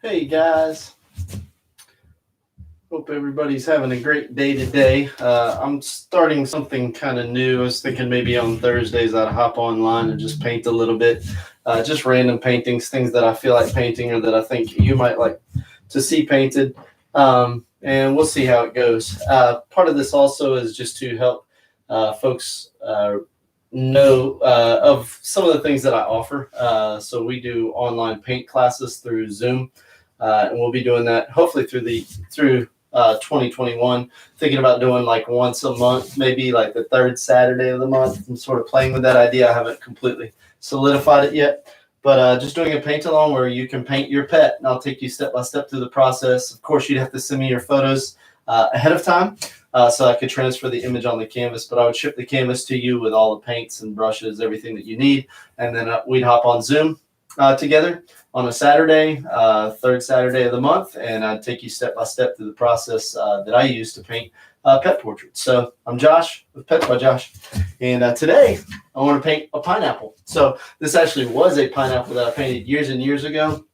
Hey guys, hope everybody's having a great day today. I'm starting something kind of new. I was thinking maybe on Thursdays I'd hop online and just paint a little bit, just random paintings, things that I feel like painting or that I think you might like to see painted. And we'll see how it goes. Part of this also is just to help folks know of some of the things that I offer. So we do online paint classes through Zoom. And we'll be doing that hopefully through 2021. Thinking about doing like once a month, maybe like the third Saturday of the month. I'm sort of playing with that idea. I haven't completely solidified it yet, but just doing a paint along where you can paint your pet, and I'll take you step by step through the process. Of course, you'd have to send me your photos ahead of time so I could transfer the image on the canvas. But I would ship the canvas to you with all the paints and brushes, everything that you need, and then we'd hop on Zoom together on a Saturday, third Saturday of the month, and I'd take you step by step through the process that I use to paint pet portraits. So I'm Josh with Pets by Josh, and today I want to paint a pineapple. So this actually was a pineapple that I painted years and years ago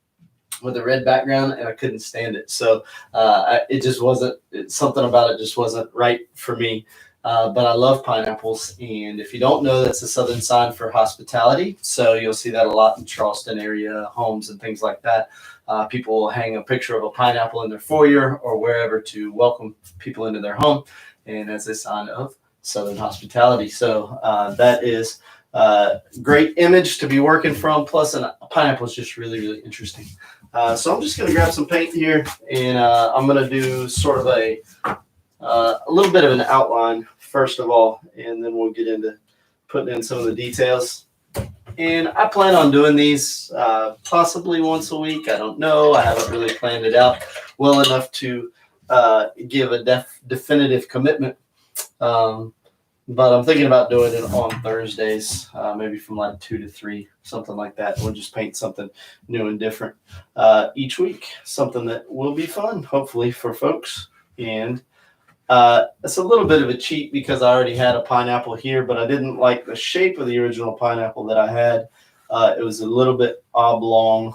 with a red background, and I couldn't stand it. So it just wasn't, something about it just wasn't right for me. But I love pineapples, and if you don't know, that's a southern sign for hospitality. So you'll see that a lot in Charleston area homes and things like that. People will hang a picture of a pineapple in their foyer or wherever to welcome people into their home, and as a sign of southern hospitality. So that is a great image to be working from. Plus, a pineapple is just really, really interesting. So I'm just going to grab some paint here, and I'm going to do sort of a little bit of an outline first of all, and then we'll get into putting in some of the details. And I plan on doing these possibly once a week. I don't know. I haven't really planned it out well enough to give a definitive commitment. But I'm thinking about doing it on Thursdays, maybe from like 2 to 3, something like that. We'll just paint something new and different each week, something that will be fun, hopefully, for folks. And it's a little bit of a cheat because I already had a pineapple here, but I didn't like the shape of the original pineapple that I had. It was a little bit oblong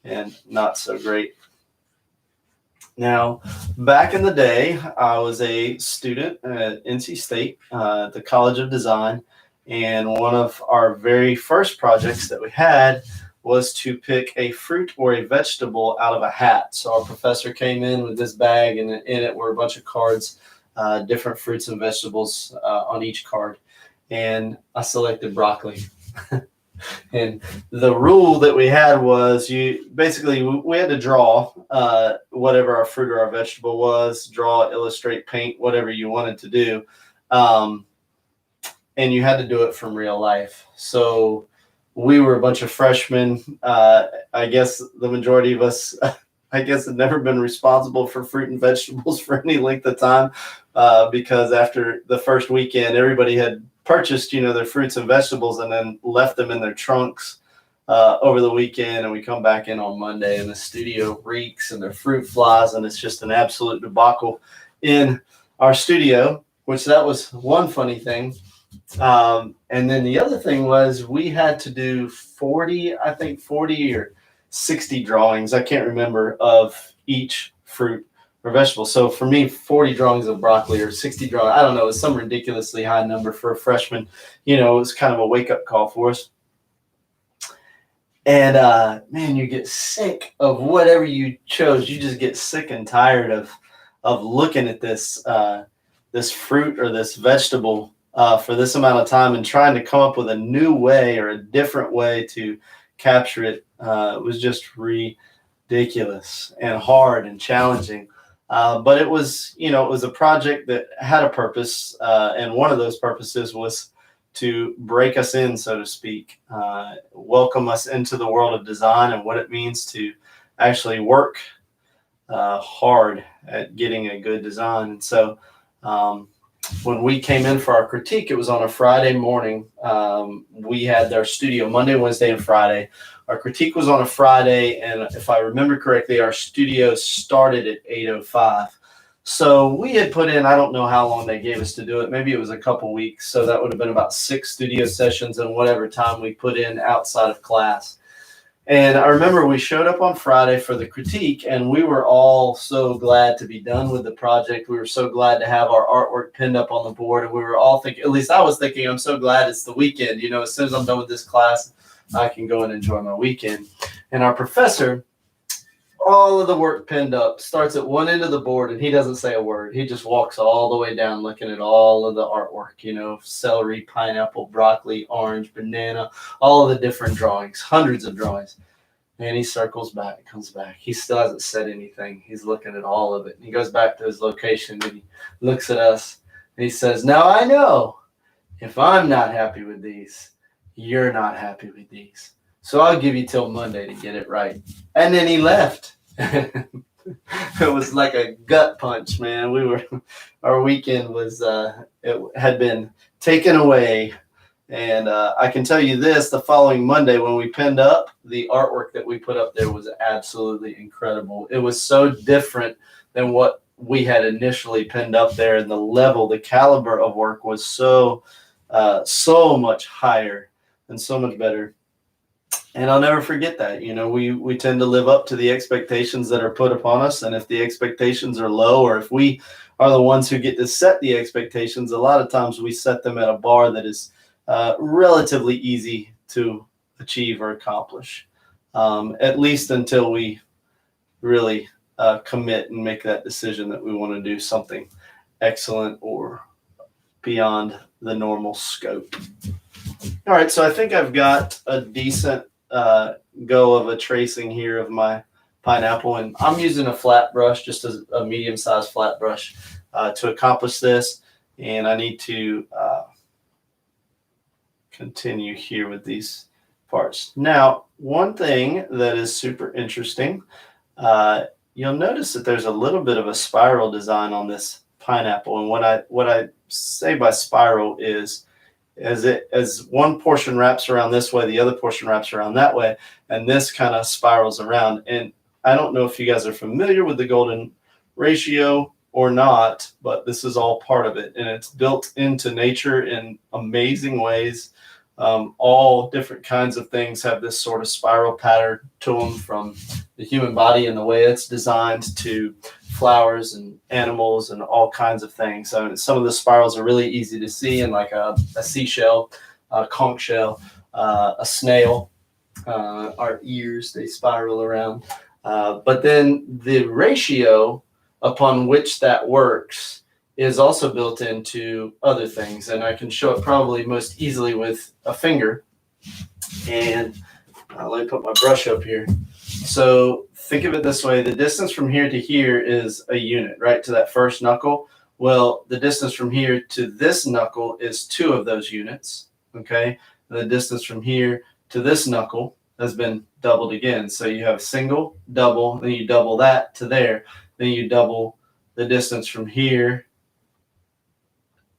and not so great. Now, back in the day, I was a student at NC State, the College of Design, and one of our very first projects that we had was to pick a fruit or a vegetable out of a hat. So our professor came in with this bag, and in it were a bunch of cards, different fruits and vegetables on each card. And I selected broccoli. And the rule that we had was we had to draw whatever our fruit or our vegetable was, draw, illustrate, paint, whatever you wanted to do. And you had to do it from real life. So we were a bunch of freshmen. I guess the majority of us, had never been responsible for fruit and vegetables for any length of time because after the first weekend, everybody had purchased, their fruits and vegetables and then left them in their trunks over the weekend. And we come back in on Monday and the studio reeks and their fruit flies, and it's just an absolute debacle in our studio, which that was one funny thing. And then the other thing was we had to do 40 or 60 drawings. I can't remember, of each fruit or vegetable. So for me, 40 drawings of broccoli or 60 drawings, I don't know, it was some ridiculously high number for a freshman. It was kind of a wake-up call for us. And man, you get sick of whatever you chose. You just get sick and tired of looking at this fruit or this vegetable for this amount of time and trying to come up with a new way or a different way to capture it. It was just ridiculous and hard and challenging. But it was, it was a project that had a purpose. And one of those purposes was to break us in, so to speak, welcome us into the world of design and what it means to actually work hard at getting a good design. And so when we came in for our critique, it was on a Friday morning. We had our studio Monday, Wednesday, and Friday. Our critique was on a Friday, and if I remember correctly, our studio started at 8:05. So we had put in, I don't know how long they gave us to do it. Maybe it was a couple weeks. So that would have been about 6 studio sessions and whatever time we put in outside of class. And I remember we showed up on Friday for the critique, and we were all so glad to be done with the project. We were so glad to have our artwork pinned up on the board, and we were all thinking, at least I was thinking, I'm so glad it's the weekend. You know, as soon as I'm done with this class, I can go and enjoy my weekend. And our professor, all of the work pinned up, starts at one end of the board, and he doesn't say a word. He just walks all the way down looking at all of the artwork, you know, celery, pineapple, broccoli, orange, banana, all of the different drawings, hundreds of drawings. And he circles back, comes back. He still hasn't said anything. He's looking at all of it. And he goes back to his location, and he looks at us, and he says, now I know if I'm not happy with these, you're not happy with these. So I'll give you till Monday to get it right. And then he left. It was like a gut punch, man. Our weekend was, it had been taken away. And I can tell you this, the following Monday when we pinned up, the artwork that we put up there was absolutely incredible. It was so different than what we had initially pinned up there. And the level, the caliber of work was so much higher and so much better. And I'll never forget that. You know, we tend to live up to the expectations that are put upon us. And if the expectations are low, or if we are the ones who get to set the expectations, a lot of times we set them at a bar that is relatively easy to achieve or accomplish, at least until we really commit and make that decision that we want to do something excellent or beyond the normal scope. All right, so I think I've got a decent go of a tracing here of my pineapple, and I'm using a flat brush, just a medium-sized flat brush to accomplish this, and I need to continue here with these parts. Now, one thing that is super interesting, you'll notice that there's a little bit of a spiral design on this pineapple, and what I say by spiral is as one portion wraps around this way, the other portion wraps around that way, and this kind of spirals around. And I don't know if you guys are familiar with the golden ratio or not, but this is all part of it, and it's built into nature in amazing ways. All different kinds of things have this sort of spiral pattern to them, from the human body and the way it's designed to flowers and animals and all kinds of things. So some of the spirals are really easy to see, in like a seashell, a conch shell, a snail. Our ears, they spiral around. But then the ratio upon which that works is also built into other things, and I can show it probably most easily with a finger. And let me put my brush up here. So think of it this way: the distance from here to here is a unit, right, to that first knuckle. Well, the distance from here to this knuckle is 2 of those units, okay? And the distance from here to this knuckle has been doubled again. So you have single, double, then you double that to there, then you double the distance from here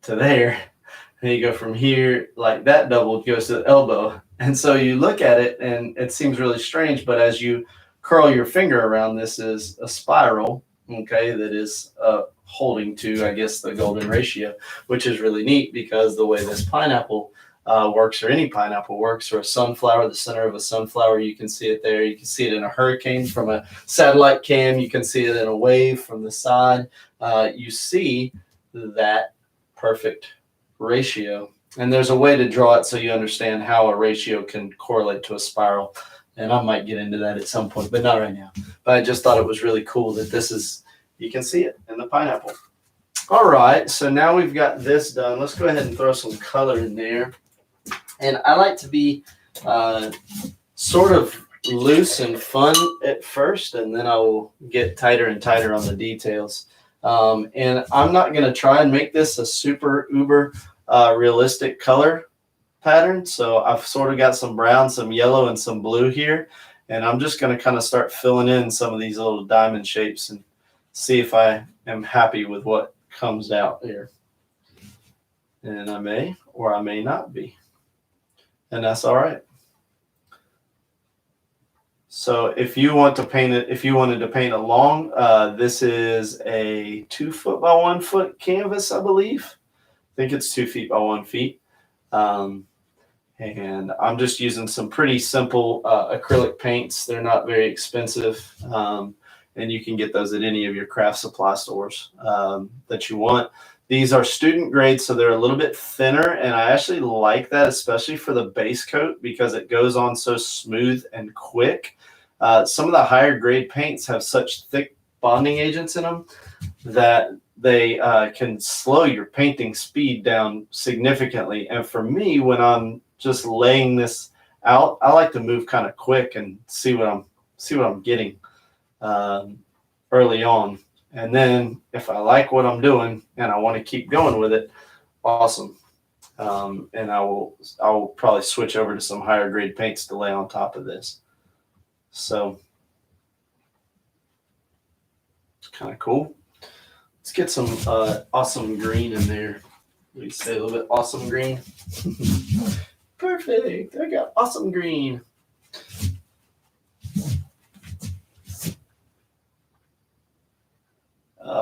to there, and you go from here, like that double goes to the elbow. And so you look at it and it seems really strange, but as you curl your finger around, this is a spiral, okay, that is holding to, I guess, the golden ratio, which is really neat, because the way this pineapple works, or any pineapple works, or a sunflower, the center of a sunflower, you can see it there. You can see it in a hurricane from a satellite cam. You can see it in a wave from the side. You see that perfect ratio, and there's a way to draw it so you understand how a ratio can correlate to a spiral, and I might get into that at some point, but not right now. But I just thought it was really cool that this is, you can see it in the pineapple. All right, so now we've got this done. Let's go ahead and throw some color in there. And I like to be sort of loose and fun at first, and then I will get tighter and tighter on the details. And I'm not going to try and make this a super uber realistic color pattern. So I've sort of got some brown, some yellow, and some blue here. And I'm just going to kind of start filling in some of these little diamond shapes and see if I am happy with what comes out here. And I may or I may not be. And that's all right. So if you want to paint it, if you wanted to paint along, this is a 2 foot by 1 foot canvas, I believe. I think it's 2 feet by 1 feet. And I'm just using some pretty simple acrylic paints. They're not very expensive. And you can get those at any of your craft supply stores that you want. These are student grade, so they're a little bit thinner, and I actually like that, especially for the base coat, because it goes on so smooth and quick. Some of the higher grade paints have such thick bonding agents in them that they can slow your painting speed down significantly. And for me, when I'm just laying this out, I like to move kind of quick and see what I'm getting early on. And then if I like what I'm doing and I want to keep going with it, awesome. And I will probably switch over to some higher grade paints to lay on top of this. So it's kind of cool. Let's get some awesome green in there. We say a little bit awesome green. Perfect. I got awesome green.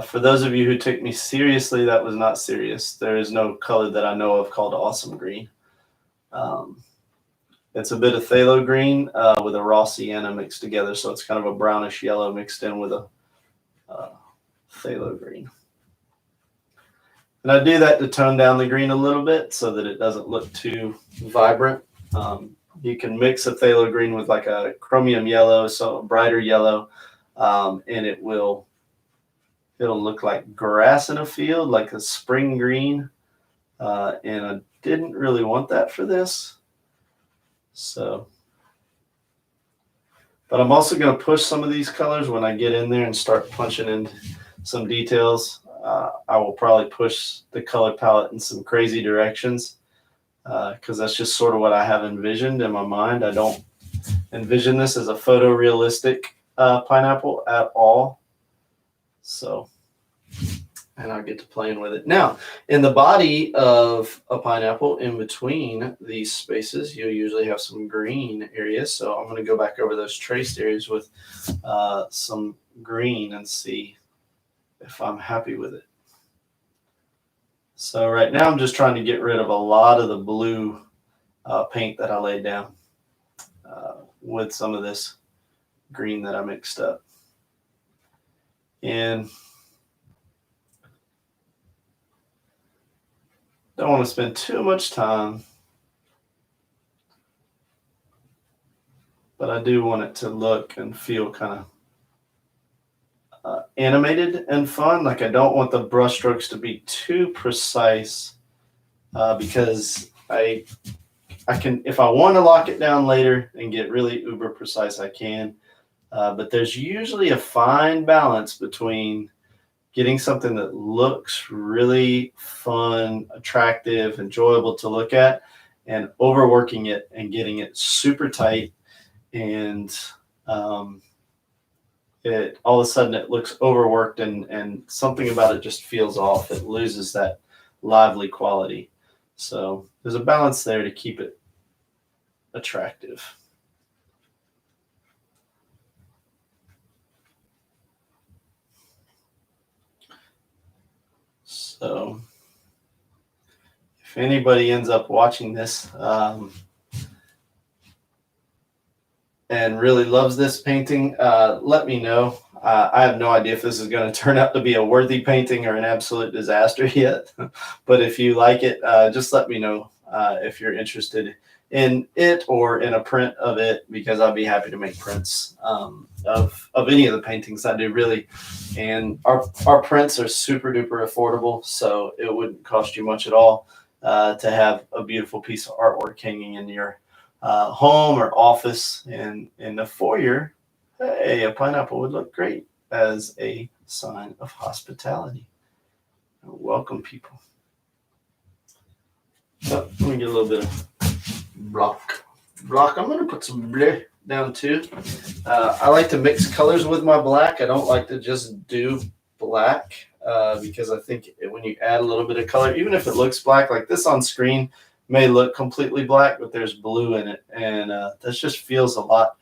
For those of you who took me seriously, that was not serious. There is no color that I know of called awesome green. It's a bit of phthalo green with a raw sienna mixed together, so it's kind of a brownish yellow mixed in with a phthalo green. And I do that to tone down the green a little bit so that it doesn't look too vibrant. You can mix a phthalo green with like a chromium yellow, so a brighter yellow, and it'll look like grass in a field, like a spring green. And I didn't really want that for this. So, but I'm also going to push some of these colors when I get in there and start punching in some details. I will probably push the color palette in some crazy directions because that's just sort of what I have envisioned in my mind. I don't envision this as a photorealistic pineapple at all. So, and I'll get to playing with it. Now, in the body of a pineapple, in between these spaces, you'll usually have some green areas. So I'm going to go back over those traced areas with some green and see if I'm happy with it. So right now I'm just trying to get rid of a lot of the blue paint that I laid down with some of this green that I mixed up. And don't want to spend too much time, but I do want it to look and feel kind of animated and fun. Like I don't want the brush strokes to be too precise because I can, if I want to lock it down later and get really uber precise, I can. But there's usually a fine balance between getting something that looks really fun, attractive, enjoyable to look at, and overworking it and getting it super tight, and it all of a sudden it looks overworked and something about it just feels off. It loses that lively quality. So there's a balance there to keep it attractive. So if anybody ends up watching this and really loves this painting, let me know. I have no idea if this is going to turn out to be a worthy painting or an absolute disaster yet. But if you like it, just let me know if you're interested in it or in a print of it, because I'd be happy to make prints of any of the paintings I do, really. And our prints are super duper affordable, so it wouldn't cost you much at all to have a beautiful piece of artwork hanging in your home or office. And in the foyer, hey, a pineapple would look great as a sign of hospitality. Welcome people. So let me get a little bit of block. I'm going to put some bleh down too. I like to mix colors with my black. I don't like to just do black because I think when you add a little bit of color, even if it looks black, like this on screen may look completely black, but there's blue in it. And this just feels a lot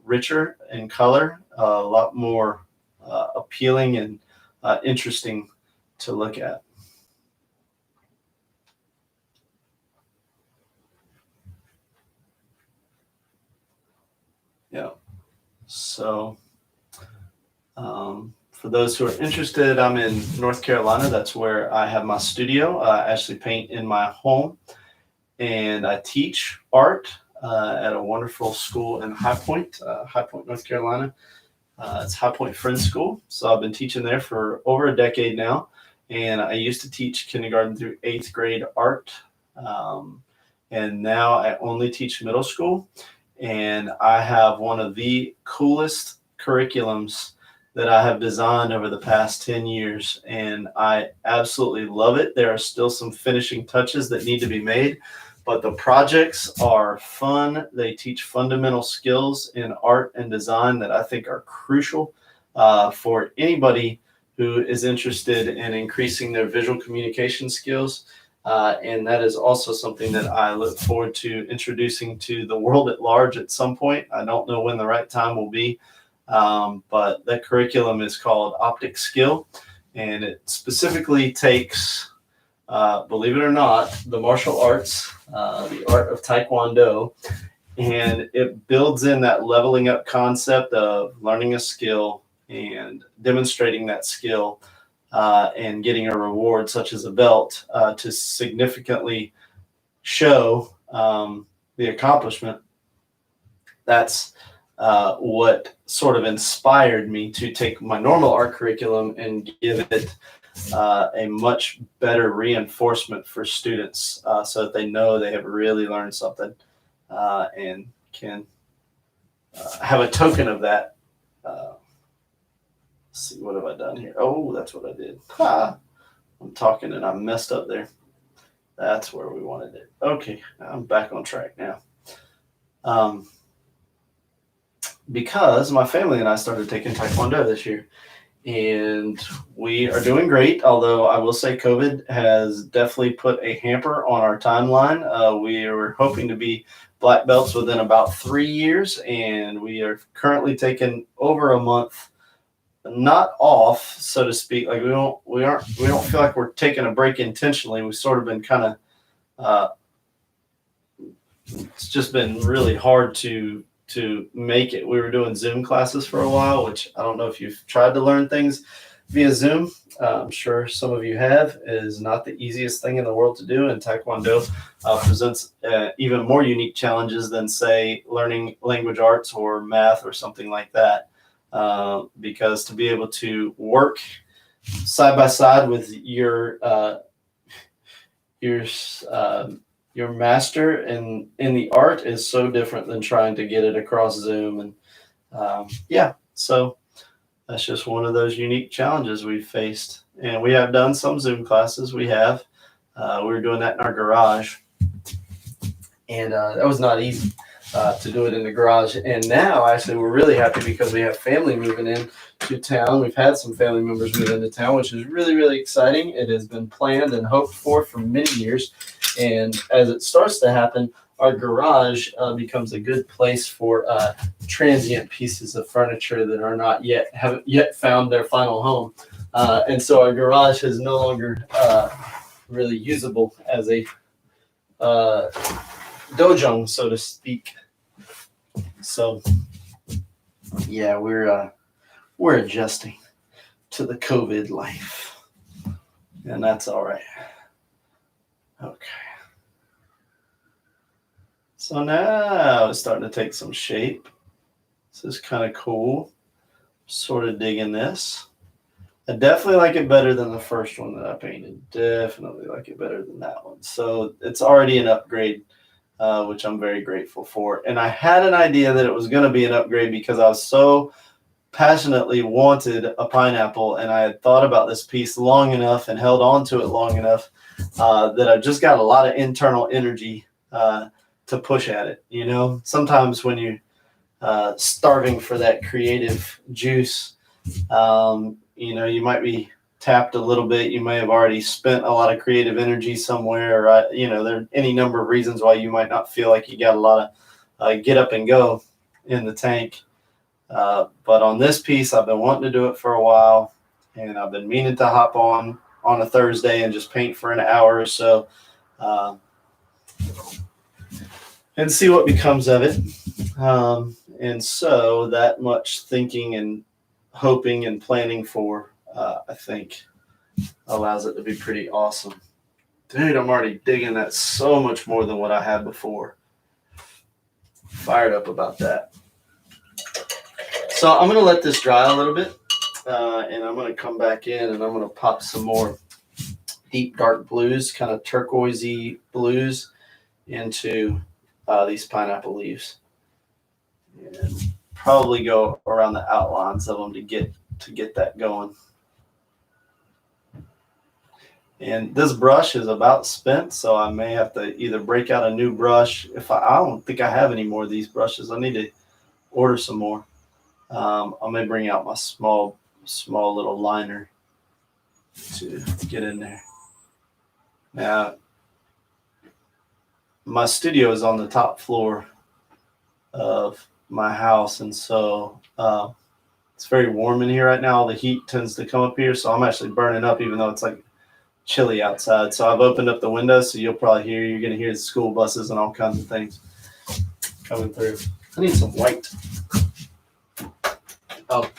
richer in color, a lot more appealing and interesting to look at. So for those who are interested, I'm in North Carolina. That's where I have my studio. I actually paint in my home, and I teach art at a wonderful school in High Point, North Carolina. It's High Point Friends School. So I've been teaching there for over a decade now. And I used to teach kindergarten through 8th grade art. And now I only teach middle school. And I have one of the coolest curriculums that I have designed over the past 10 years. And I absolutely love it. There are still some finishing touches that need to be made, but the projects are fun. They teach fundamental skills in art and design that I think are crucial for anybody who is interested in increasing their visual communication skills. And that is also something that I look forward to introducing to the world at large at some point. I don't know when the right time will be, but that curriculum is called Optic Skill, and it specifically takes, believe it or not, the martial arts, the art of Taekwondo, and it builds in that leveling up concept of learning a skill and demonstrating that skill and getting a reward such as a belt to significantly show the accomplishment. That's what sort of inspired me to take my normal art curriculum and give it a much better reinforcement for students so that they know they have really learned something and can have a token of that. Let's see, what have I done here? Oh, that's what I did. Ha! I'm talking and I messed up there. That's where we wanted it. Okay, I'm back on track now. Because my family and I started taking Taekwondo this year, and we are doing great. Although I will say COVID has definitely put a hamper on our timeline. We were hoping to be black belts within about 3 years, and we are currently taking over a month, not off, so to speak. Like we don't feel like we're taking a break intentionally. We've sort of been kind of, it's just been really hard to make it. We were doing Zoom classes for a while, which I don't know if you've tried to learn things via Zoom. I'm sure some of you have. It is not the easiest thing in the world to do, and Taekwondo presents even more unique challenges than, say, learning language arts or math or something like that. Because to be able to work side by side with your master in the art is so different than trying to get it across Zoom. And so that's just one of those unique challenges we've faced. And we have done some Zoom classes. We were doing that in our garage, and that was not easy to do it in the garage. And now actually we're really happy because we have family moving in to town. We've had some family members move into town, which is really, really exciting. It has been planned and hoped for many years. And as it starts to happen, our garage becomes a good place for transient pieces of furniture that haven't yet found their final home. And so our garage is no longer really usable as a dojang, so to speak. So yeah, we're adjusting to the COVID life, and that's all right. Okay. So now it's starting to take some shape. This is kind of cool. Sort of digging this. I definitely like it better than the first one that I painted. Definitely like it better than that one. So it's already an upgrade, which I'm very grateful for. And I had an idea that it was going to be an upgrade because I was so passionately wanted a pineapple, and I had thought about this piece long enough and held on to it long enough that I've just got a lot of internal energy to push at it. You know, sometimes when you're starving for that creative juice, you might be tapped a little bit. You may have already spent a lot of creative energy somewhere. There are any number of reasons why you might not feel like you got a lot of get up and go in the tank. But on this piece, I've been wanting to do it for a while, and I've been meaning to hop on a Thursday and just paint for an hour or so and see what becomes of it. And so that much thinking and hoping and planning for, I think, allows it to be pretty awesome. Dude, I'm already digging that so much more than what I had before. Fired up about that. So I'm going to let this dry a little bit, and I'm going to come back in and I'm going to pop some more deep dark blues, kind of turquoisey blues, into these pineapple leaves, and probably go around the outlines of them to get that going. And this brush is about spent, so I may have to either break out a new brush. If I don't think I have any more of these brushes. I need to order some more. I may bring out my small little liner to get in there. Now, my studio is on the top floor of my house, and so it's very warm in here right now. All the heat tends to come up here, so I'm actually burning up, even though it's like chilly outside. So I've opened up the windows, so you're going to hear the school buses and all kinds of things coming through. I need some white. Oh,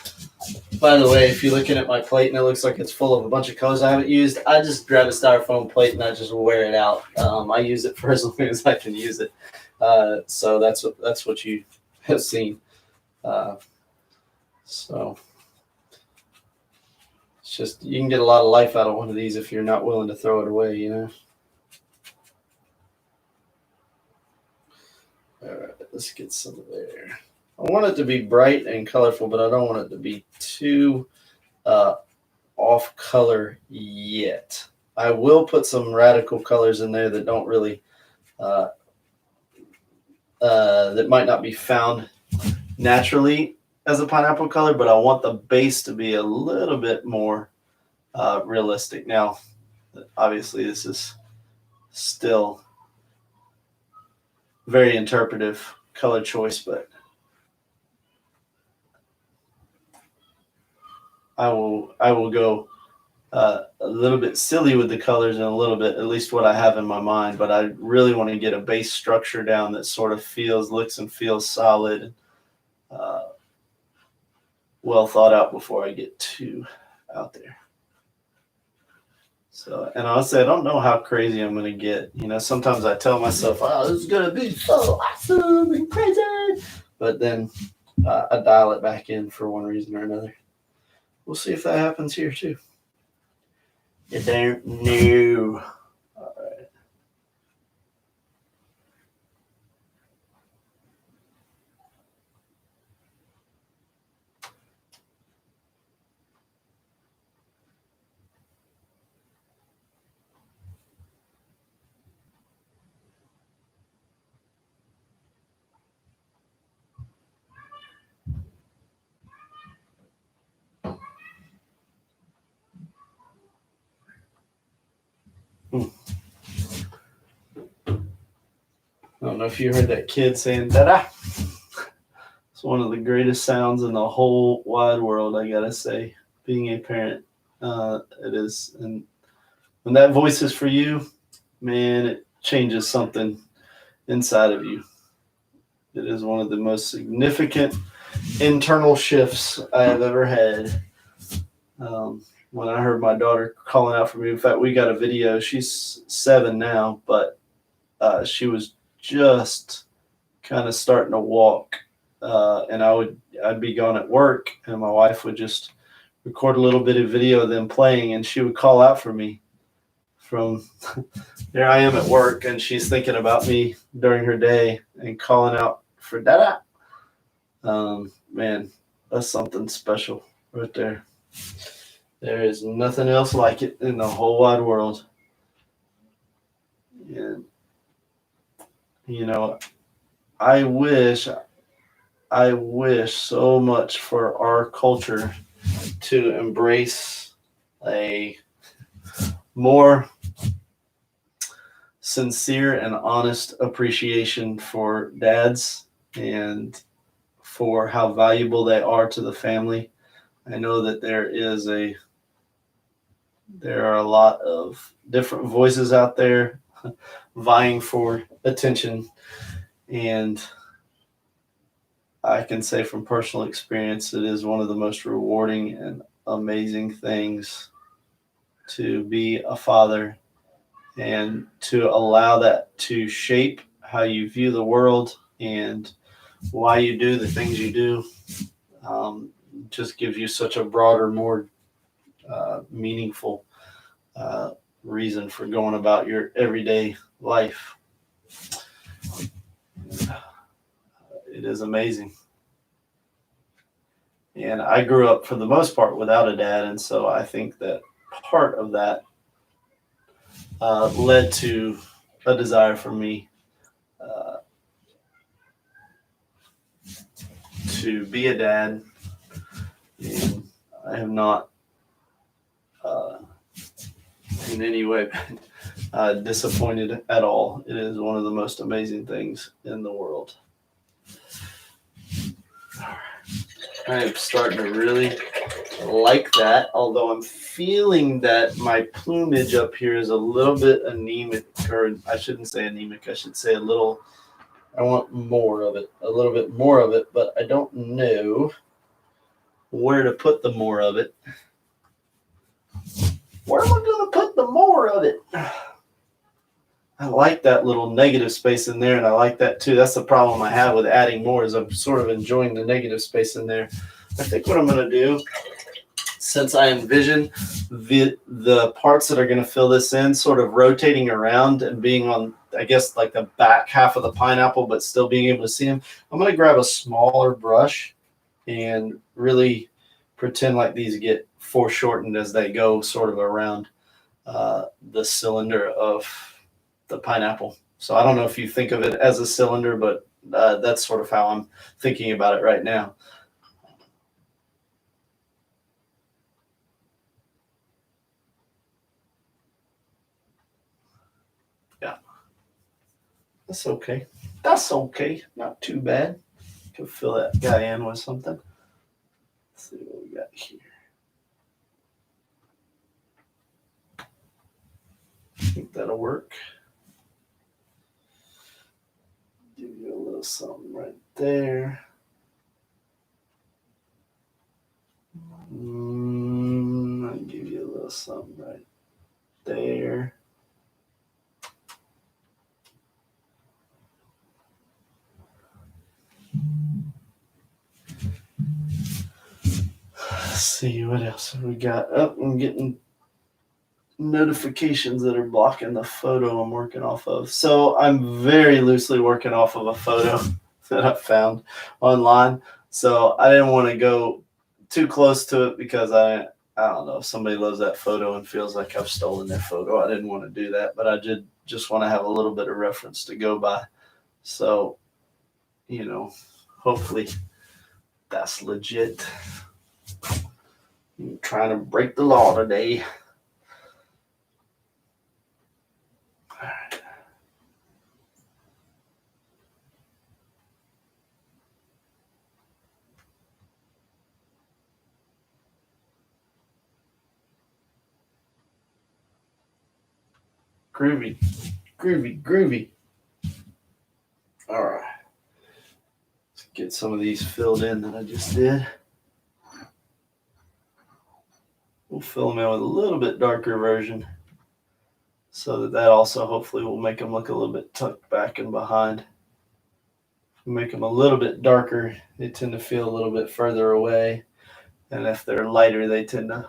by the way, if you're looking at my plate and it looks like it's full of a bunch of colors I haven't used, I just grab a styrofoam plate and I just wear it out. I use it for as long as I can use it. So that's what you have seen. So it's just, you can get a lot of life out of one of these if you're not willing to throw it away, you know. All right, let's get some there. I want it to be bright and colorful, but I don't want it to be too off color yet. I will put some radical colors in there that don't really that might not be found naturally as a pineapple color, but I want the base to be a little bit more realistic. Now, obviously, this is still very interpretive color choice, but I will go a little bit silly with the colors and a little bit, at least what I have in my mind, but I really want to get a base structure down that sort of looks and feels solid, well thought out before I get too out there. So, and honestly, I don't know how crazy I'm going to get. You know, sometimes I tell myself, oh, this is going to be so awesome and crazy. But then I dial it back in for one reason or another. We'll see if that happens here too. You don't know. All right. I don't know if you heard that kid saying "da-da." It's one of the greatest sounds in the whole wide world, I gotta say. Being a parent, it is, and when that voice is for you, man, it changes something inside of you. It is one of the most significant internal shifts I have ever had. When I heard my daughter calling out for me, in fact, we got a video. She's 7 now, but she was just kind of starting to walk, and I'd be gone at work, and my wife would just record a little bit of video of them playing, and she would call out for me from there. I am at work, and she's thinking about me during her day and calling out for Dada. Man, that's something special right there. There is nothing else like it in the whole wide world. And you know, I wish so much for our culture to embrace a more sincere and honest appreciation for dads and for how valuable they are to the family. I know that there are a lot of different voices out there vying for attention, and I can say from personal experience, it is one of the most rewarding and amazing things to be a father and to allow that to shape how you view the world and why you do the things you do. Just gives you such a broader, more meaningful uh, reason for going about your everyday life. It is amazing. And I grew up for the most part without a dad, and so I think that part of that led to a desire for me uh, to be a dad. And I have not uh, in any way been disappointed at all. It is one of the most amazing things in the world. I am starting to really like that, although I'm feeling that my plumage up here is a little bit anemic, or I shouldn't say anemic, I should say a little, I want more of it, a little bit more of it, but I don't know where to put the more of it. Where am I going to put the more of it? I like that little negative space in there, and I like that too. That's the problem I have with adding more, is I'm sort of enjoying the negative space in there. I think what I'm going to do, since I envision the parts that are going to fill this in sort of rotating around and being on, I guess, like the back half of the pineapple, but still being able to see them, I'm going to grab a smaller brush and really pretend like these get foreshortened as they go sort of around the cylinder of the pineapple. So I don't know if you think of it as a cylinder, but that's sort of how I'm thinking about it right now. Yeah, that's okay. That's okay. Not too bad. Could fill that guy in with something. Let's see what we got here. I think that'll work. Give you a little something right there. I'll give you a little something right there. Let's see what else have we got. Oh, I'm getting notifications that are blocking the photo I'm working off of. So I'm very loosely working off of a photo that I found online. So I didn't want to go too close to it because I don't know if somebody loves that photo and feels like I've stolen their photo. I didn't want to do that, but I did just want to have a little bit of reference to go by. So, hopefully that's legit. I'm trying to break the law today. All right. Groovy, groovy, groovy. All right. Let's get some of these filled in that I just did. We'll fill them in with a little bit darker version so that also hopefully will make them look a little bit tucked back and behind. If we make them a little bit darker, they tend to feel a little bit further away. And if they're lighter, they tend to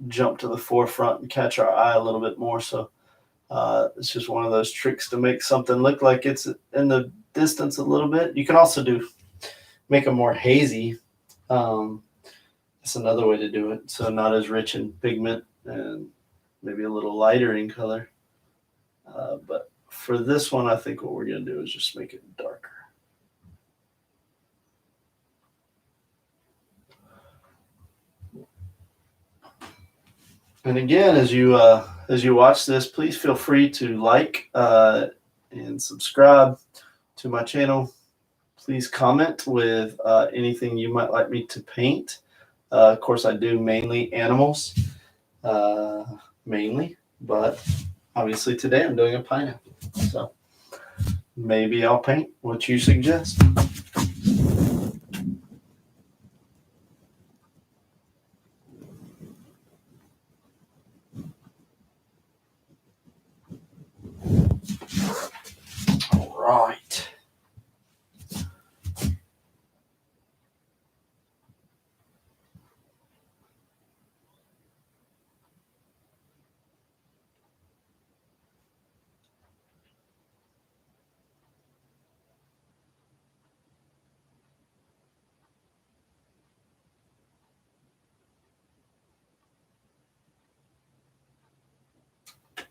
jump to the forefront and catch our eye a little bit more. So it's just one of those tricks to make something look like it's in the distance a little bit. You can also make them more hazy. That's another way to do it. So not as rich in pigment and maybe a little lighter in color. But for this one, I think what we're going to do is just make it darker. And again, as you watch this, please feel free to like and subscribe to my channel. Please comment with anything you might like me to paint. Of course, I do mainly animals, but obviously today I'm doing a pineapple. So maybe I'll paint what you suggest.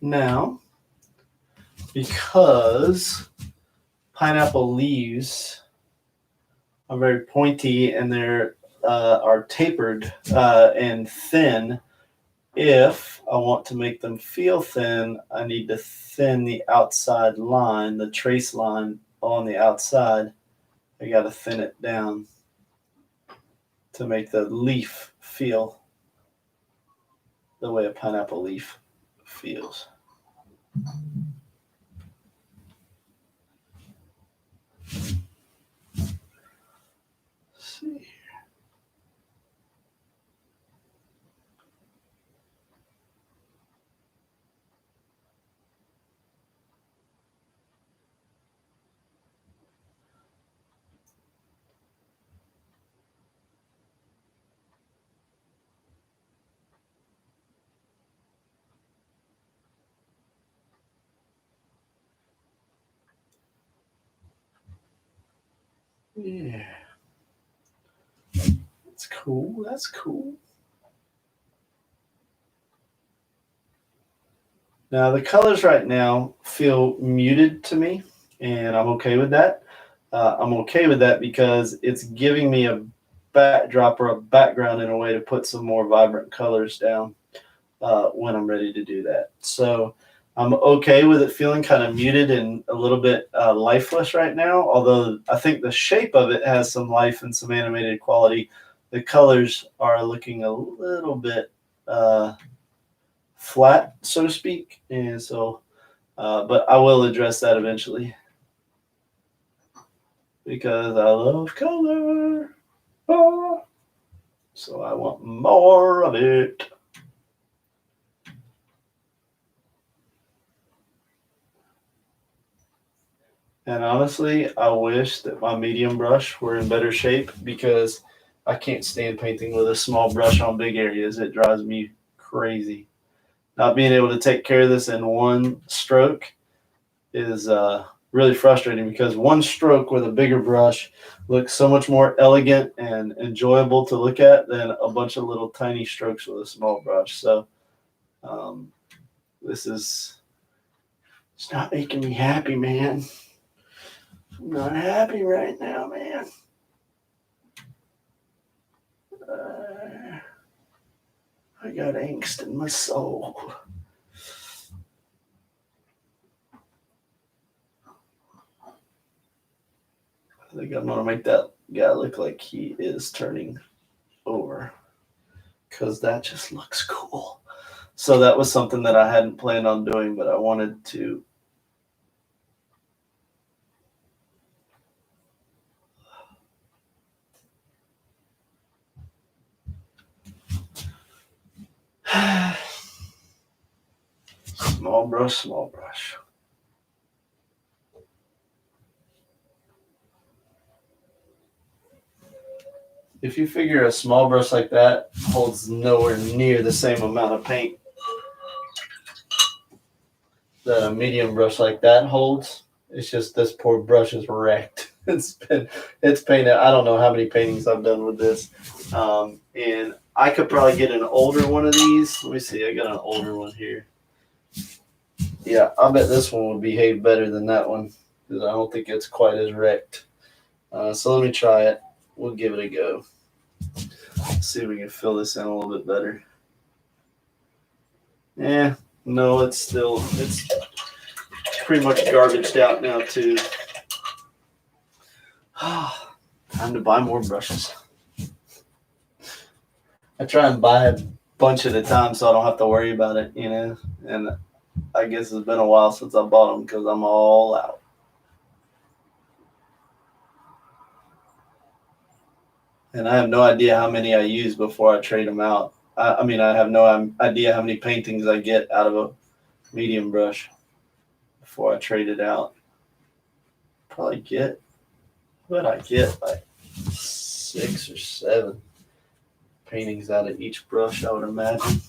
Now, because pineapple leaves are very pointy and they're are tapered and thin, if I want to make them feel thin, I need to thin the outside line, the trace line on the outside. I got to thin it down to make the leaf feel the way a pineapple leaf feels. Let's see. Yeah. That's cool. That's cool. Now, the colors right now feel muted to me, and I'm okay with that. I'm okay with that because it's giving me a backdrop or a background in a way to put some more vibrant colors down when I'm ready to do that. So I'm okay with it feeling kind of muted and a little bit lifeless right now, although I think the shape of it has some life and some animated quality. The colors are looking a little bit flat, so to speak, and so but I will address that eventually because I love color. Ah, so I want more of it. And honestly, I wish that my medium brush were in better shape because I can't stand painting with a small brush on big areas. It drives me crazy. Not being able to take care of this in one stroke is really frustrating because one stroke with a bigger brush looks so much more elegant and enjoyable to look at than a bunch of little tiny strokes with a small brush. So this is it's not making me happy, man. I'm not happy right now, man. I got angst in my soul. I think I'm gonna make that guy look like he is turning over because that just looks cool. So that was something that I hadn't planned on doing, but I wanted to. Small brush, small brush. If you figure a small brush like that holds nowhere near the same amount of paint that a medium brush like that holds, it's just this poor brush is wrecked. It's painted. I don't know how many paintings I've done with this, and I could probably get an older one of these. Let me see. I got an older one here. Yeah, I bet this one would behave better than that one because I don't think it's quite as wrecked. So let me try it. We'll give it a go. Let's see if we can fill this in a little bit better. Yeah, no, it's pretty much garbaged out now too. Time to buy more brushes. I try and buy a bunch at a time so I don't have to worry about it, you know. And I guess it's been a while since I bought them because I'm all out. And I have no idea how many I use before I trade them out. I mean, I have no idea how many paintings I get out of a medium brush before I trade it out. Probably get like 6 or 7 paintings out of each brush, I would imagine.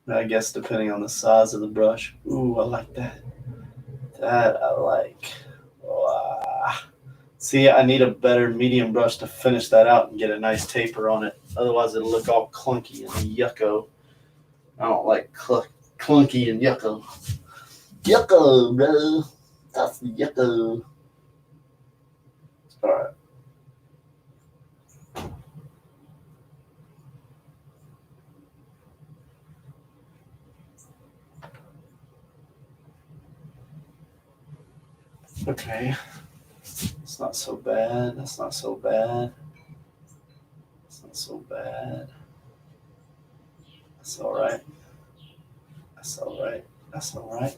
I guess depending on the size of the brush. Ooh, I like that. That I like. Wow. See, I need a better medium brush to finish that out and get a nice taper on it. Otherwise, it'll look all clunky and yucko. I don't like clunky and yucko. Yucko, bro. That's yucko. All right. Okay. It's not so bad. That's not so bad. It's not so bad. That's all right. That's all right. That's all right.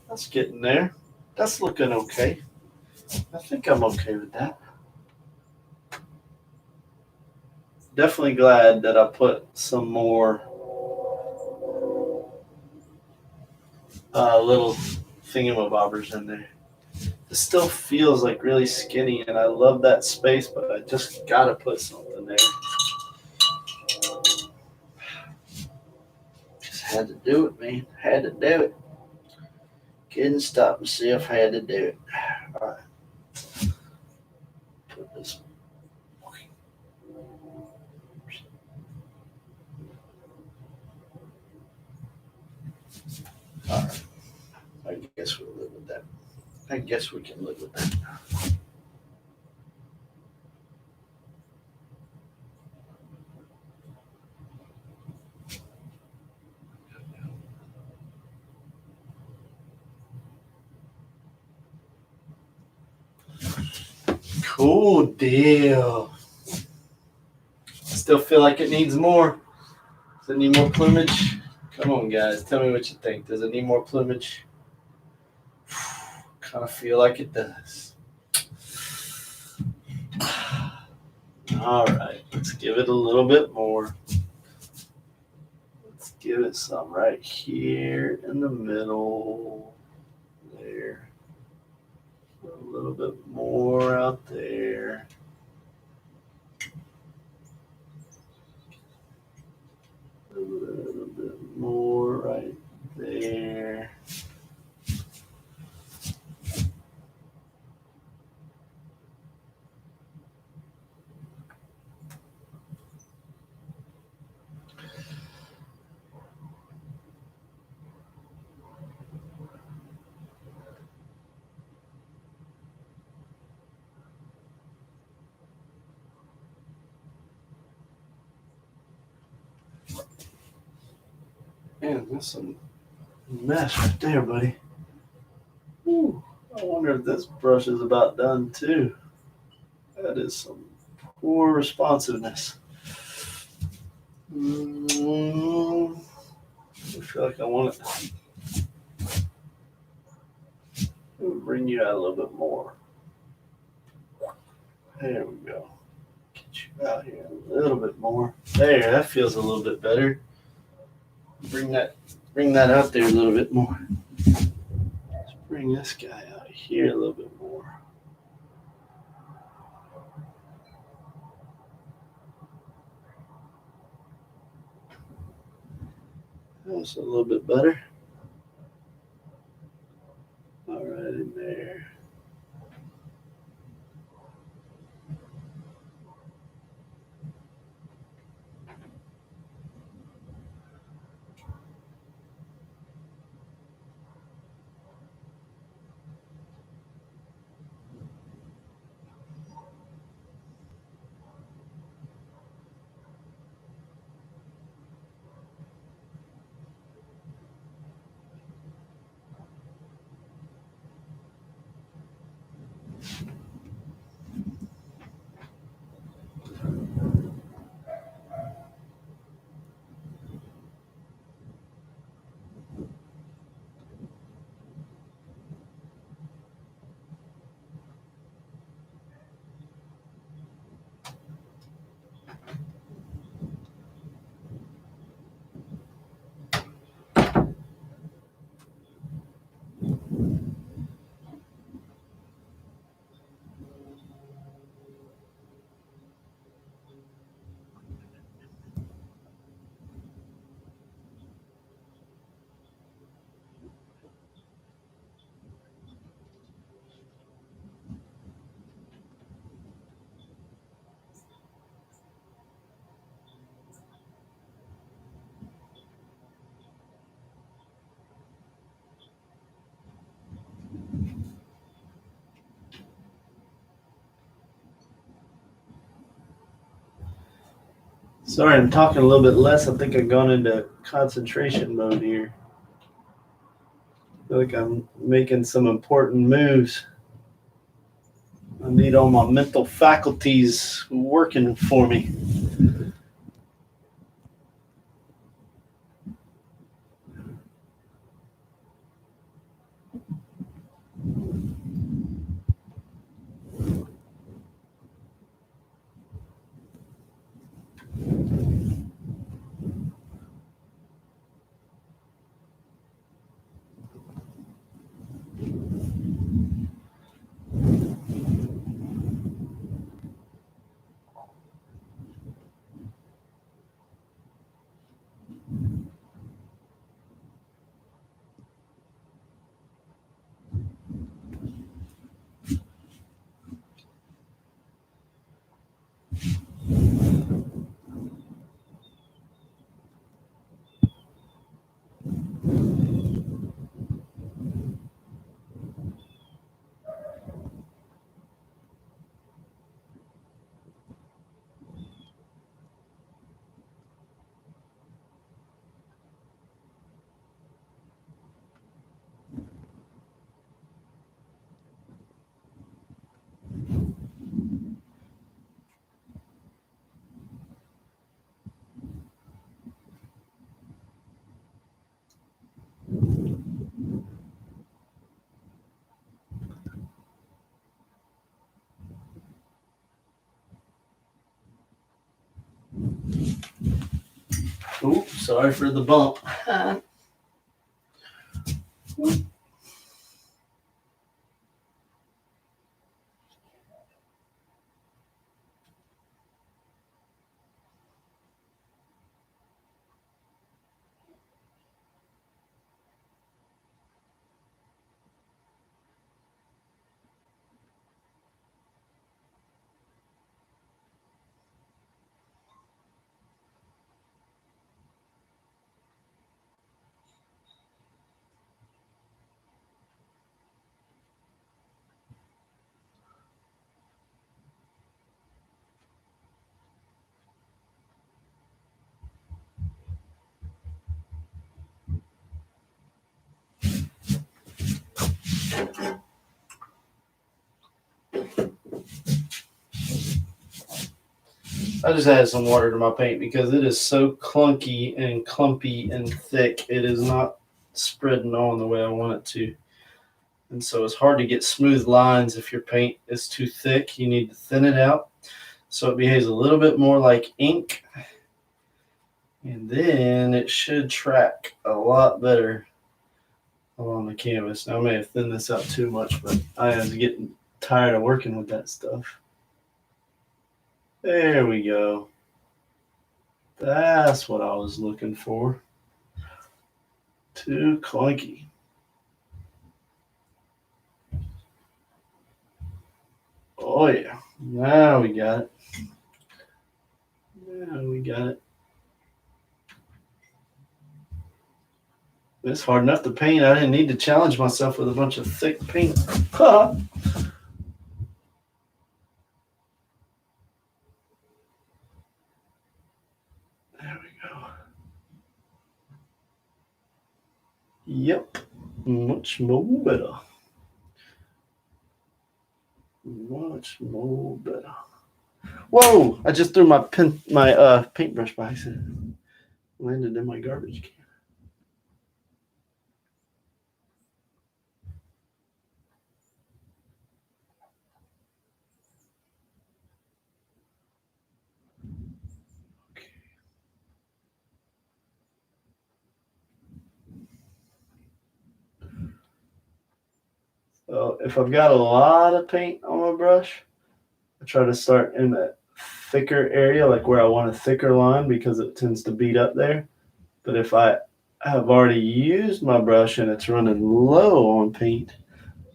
That's getting there. That's looking okay. I think I'm okay with that. Definitely glad that I put some more little thingamabobbers in there. It still feels like really skinny, and I love that space, but I just gotta put something there. Just had to do it, man. Had to do it. Couldn't stop myself. Had to do it. All right. Put this. All right. I guess we'll live with that. I guess we can live with that. Cool deal. Still feel like it needs more. Does it need more plumage? Come on, guys. Tell me what you think. Does it need more plumage? Kind of feel like it does. All right. Let's give it a little bit more. Let's give it some right here in the middle. There. A little bit more out there. A little bit more right there. Man, that's some mess right there, buddy. Ooh, I wonder if this brush is about done too. That is some poor responsiveness. I feel like I want it to bring you out a little bit more. There we go. Get you out here a little bit more. There, that feels a little bit better. Bring that out there a little bit more. Let's bring this guy out here a little bit more. That's a little bit better. All right, in there. Sorry, I'm talking a little bit less. I think I've gone into concentration mode here. I feel like I'm making some important moves. I need all my mental faculties working for me. Oops, sorry for the bump. I just added some water to my paint because it is so clunky and clumpy and thick. It is not spreading on the way I want it to. And so it's hard to get smooth lines if your paint is too thick. You need to thin it out so it behaves a little bit more like ink. And then it should track a lot better along the canvas. Now I may have thinned this out too much, but I am getting tired of working with that stuff. There we go. That's what I was looking for. Too clunky. Oh yeah. Now we got it. Now we got it. It's hard enough to paint. I didn't need to challenge myself with a bunch of thick paint. Huh. There we go. Yep. Much more better. Much more better. Whoa! I just threw my paintbrush by accident. Landed in my garbage can. So if I've got a lot of paint on my brush, I try to start in that thicker area, like where I want a thicker line because it tends to beat up there. But if I have already used my brush and it's running low on paint,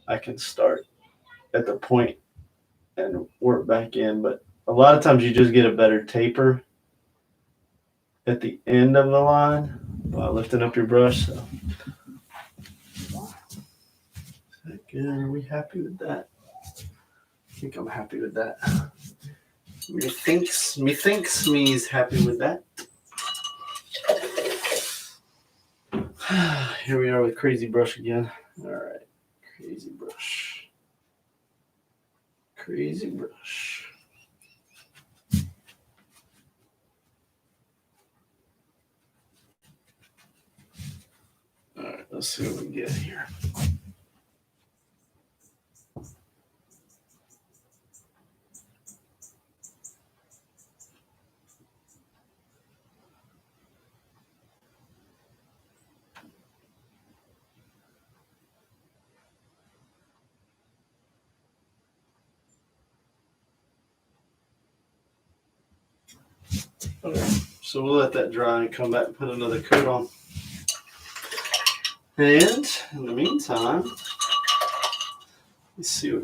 I can start at the point and work back in. But a lot of times you just get a better taper at the end of the line by lifting up your brush. So. Is that good? Are we happy with that? I think I'm happy with that. Methinks me's happy with that. Here we are with crazy brush again. All right, crazy brush. Crazy brush. All right, let's see what we get here. Okay, so we'll let that dry and come back and put another coat on. And in the meantime, let's see what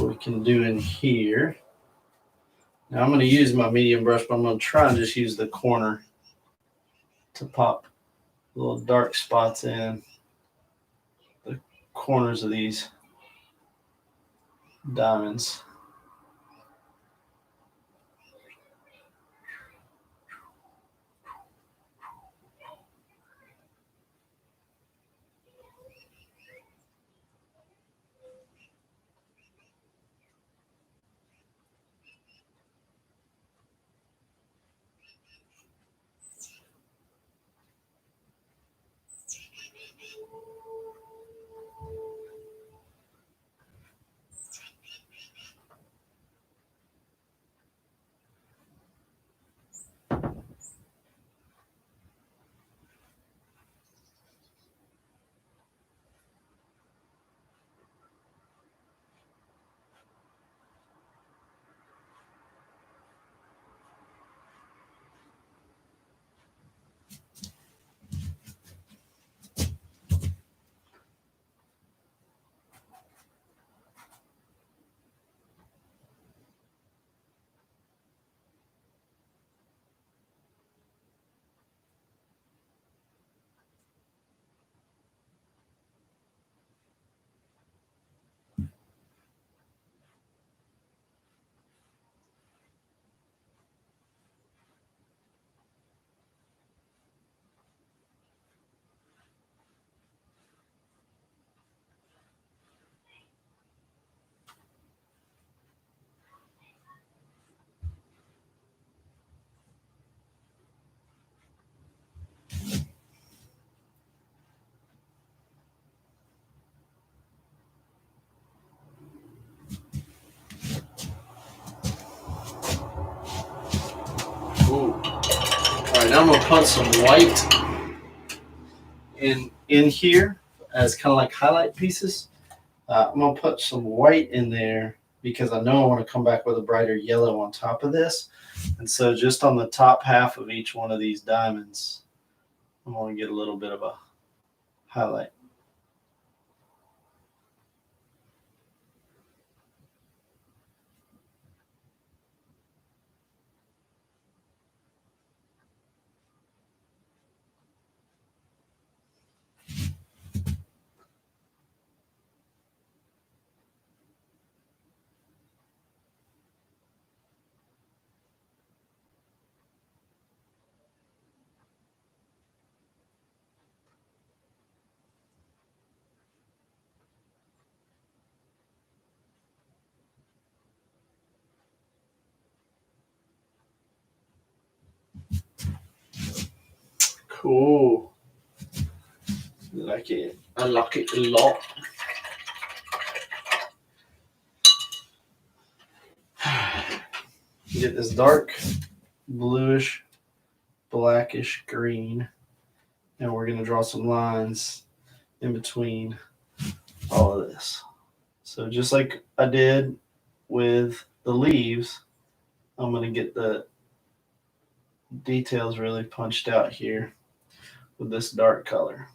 we can do in here. Now I'm going to use my medium brush, but I'm going to try and just use the corner to pop little dark spots in the corners of these diamonds. Ooh. All right, now I'm going to put some white in here as kind of like highlight pieces. I'm going to put some white in there because I know I want to come back with a brighter yellow on top of this. And so just on the top half of each one of these diamonds, I'm going to get a little bit of a highlight. Cool. Like it. I like it a lot. Get this dark bluish, blackish green. And we're going to draw some lines in between all of this. So just like I did with the leaves, I'm going to get the details really punched out here with this dark color.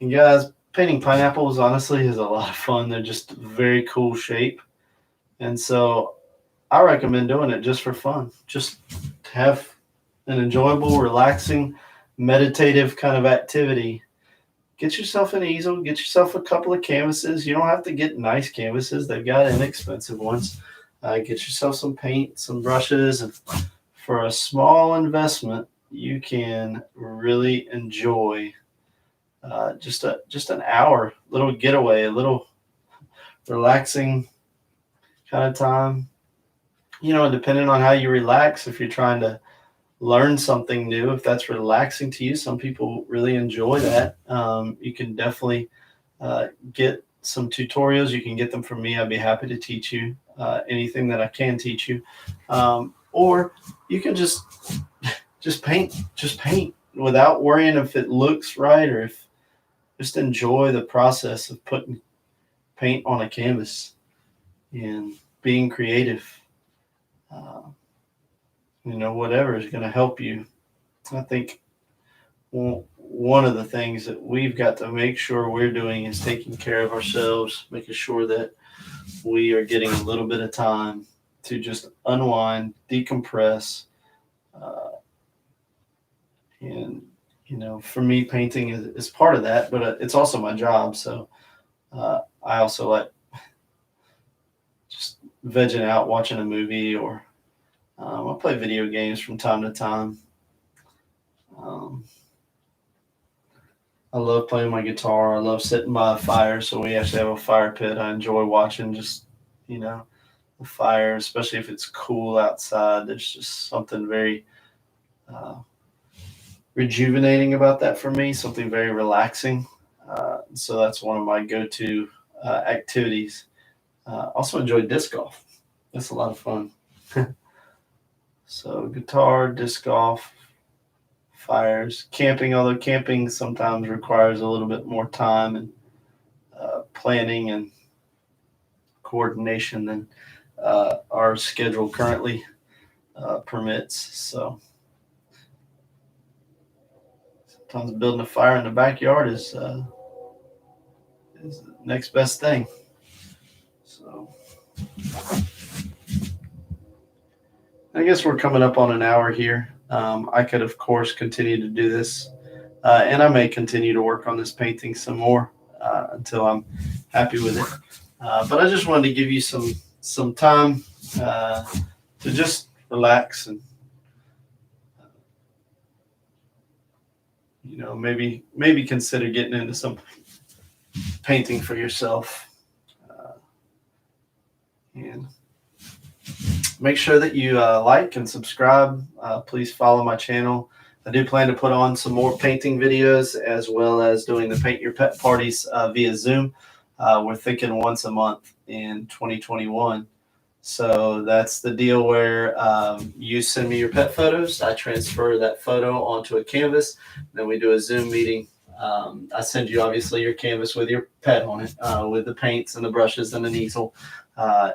And guys, painting pineapples honestly is a lot of fun. They're just a very cool shape. And so I recommend doing it just for fun. Just have an enjoyable, relaxing, meditative kind of activity. Get yourself an easel, get yourself a couple of canvases. You don't have to get nice canvases, they've got inexpensive ones. Get yourself some paint, some brushes, and for a small investment, you can really enjoy just an hour, little getaway, a little relaxing kind of time. Depending on how you relax, if you're trying to learn something new, if that's relaxing to you, some people really enjoy that. You can definitely get some tutorials. You can get them from me. I'd be happy to teach you anything that I can teach you. Or you can just paint without worrying if it looks right, or if just enjoy the process of putting paint on a canvas and being creative. Uh, whatever is going to help you. I think one of the things that we've got to make sure we're doing is taking care of ourselves, making sure that we are getting a little bit of time to just unwind, decompress. And, for me, painting is part of that, but it's also my job. So I also like just vegging out, watching a movie, or I play video games from time to time. Um, I love playing my guitar. I love sitting by a fire. So we actually have a fire pit. I enjoy watching just, the fire, especially if it's cool outside. There's just something very uh, rejuvenating about that for me, something very relaxing. So that's one of my go-to activities. Also enjoy disc golf. That's a lot of fun. So guitar, disc golf, fires, camping, although camping sometimes requires a little bit more time and planning and coordination than our schedule currently permits. So sometimes building a fire in the backyard is the next best thing. So I guess we're coming up on an hour here. I could, of course, continue to do this, and I may continue to work on this painting some more until I'm happy with it. But I just wanted to give you some time to just relax and maybe consider getting into some painting for yourself. And make sure that you like and subscribe. Please follow my channel. I do plan to put on some more painting videos, as well as doing the Paint Your Pet parties via Zoom. We're thinking once a month in 2021. So that's the deal where you send me your pet photos. I transfer that photo onto a canvas. Then we do a Zoom meeting. I send you, obviously, your canvas with your pet on it, with the paints and the brushes and an easel,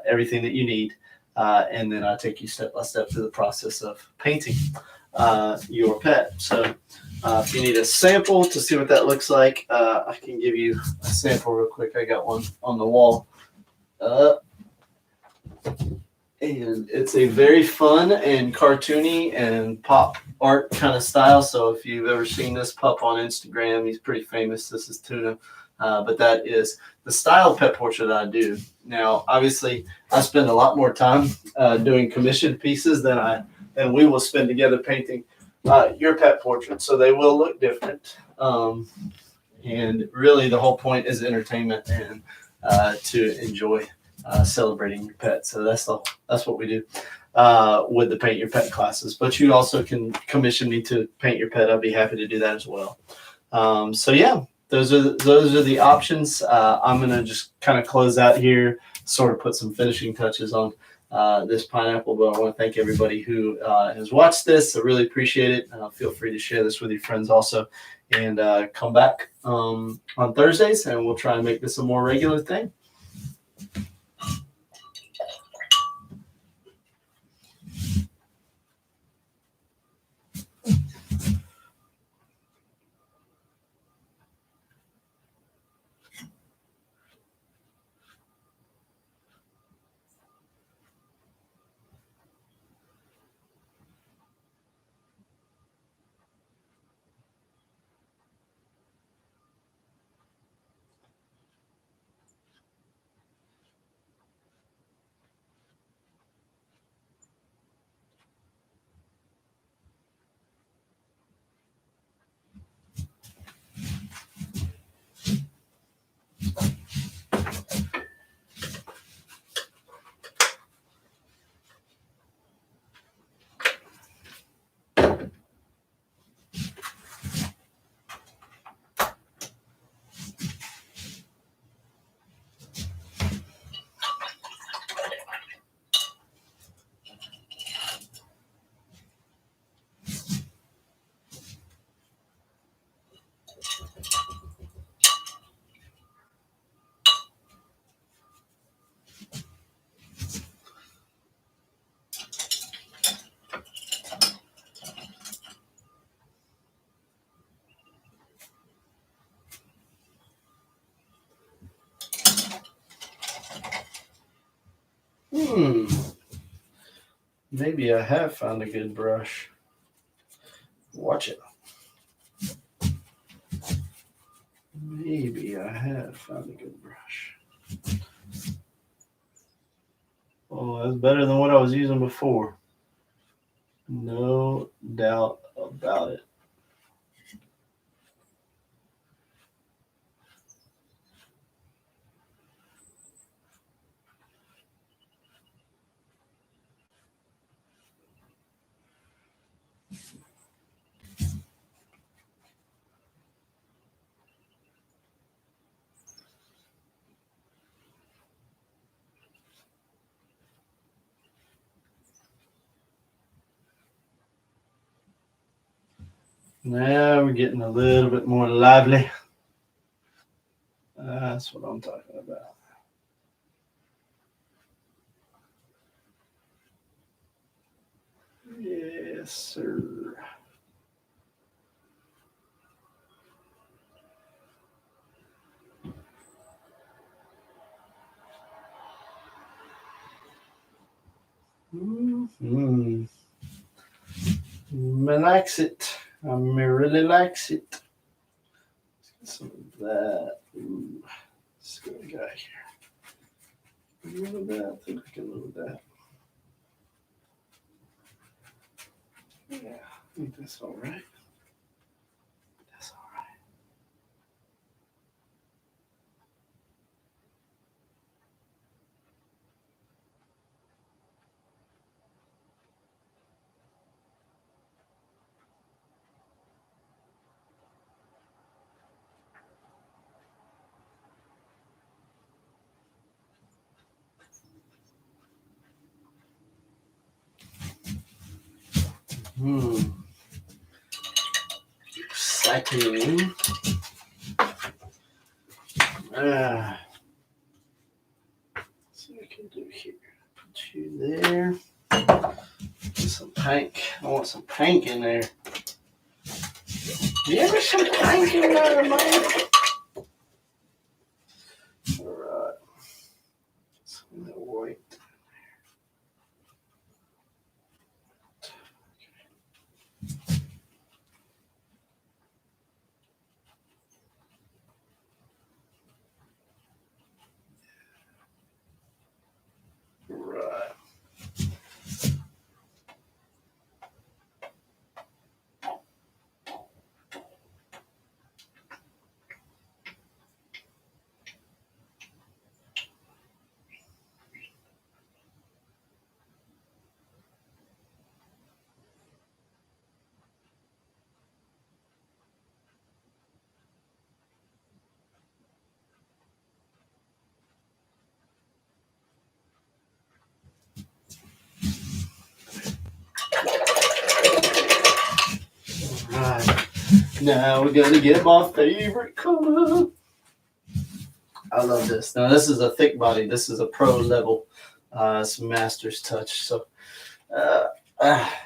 everything that you need. And then I take you step by step through the process of painting your pet. So if you need a sample to see what that looks like, I can give you a sample real quick. I got one on the wall. And it's a very fun and cartoony and pop art kind of style. So if you've ever seen this pup on Instagram, he's pretty famous. This is Tuna. But that is the style of pet portrait that I do. Now, obviously, I spend a lot more time doing commissioned pieces than we will spend together painting your pet portrait. So they will look different. And really, the whole point is entertainment and to enjoy celebrating your pet. So that's what we do with the Paint Your Pet classes. But you also can commission me to paint your pet. I'd be happy to do that as well. So yeah, those are the options. I'm gonna just kind of close out here, sort of put some finishing touches on this pineapple. But I want to thank everybody who has watched this. I really appreciate it. Feel free to share this with your friends also, and come back on Thursdays, and we'll try and make this a more regular thing. Maybe I have found a good brush. Watch it. Maybe I have found a good brush. Oh, that's better than what I was using before. No doubt about it. Now we're getting a little bit more lively. That's what I'm talking about. Yes, sir. Mm-hmm. Me likes it. I really likes it. Let's get some of that. Ooh. Let's go guy here. A little bit. I think we can load that. Yeah, I think that's all right. That's all right. Exciting. So we can do here. Put you there. Some pink. I want some pink in there. Give me some pink in there, man. All right. Some of that white. Right. Right. Now we're gonna get my favorite color. I love this. Now this is a thick body. This is a pro level. It's master's touch. So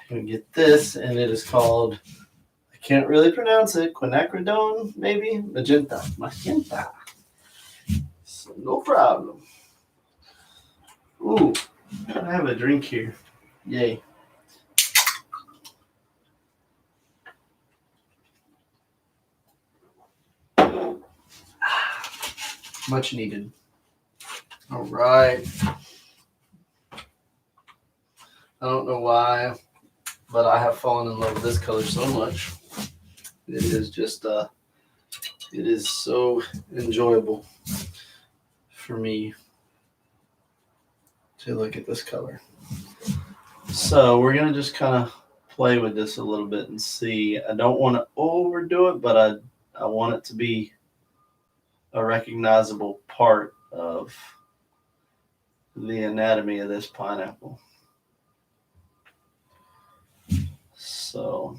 you get this, and it is called. I can't really pronounce it. Quinacridone, maybe magenta. So no problem. Ooh, I have a drink here. Yay. Much needed. All right. I don't know why, but I have fallen in love with this color so much. It is just, it is so enjoyable for me to look at this color. So we're going to just kind of play with this a little bit and see. I don't want to overdo it, but I want it to be a recognizable part of the anatomy of this pineapple. So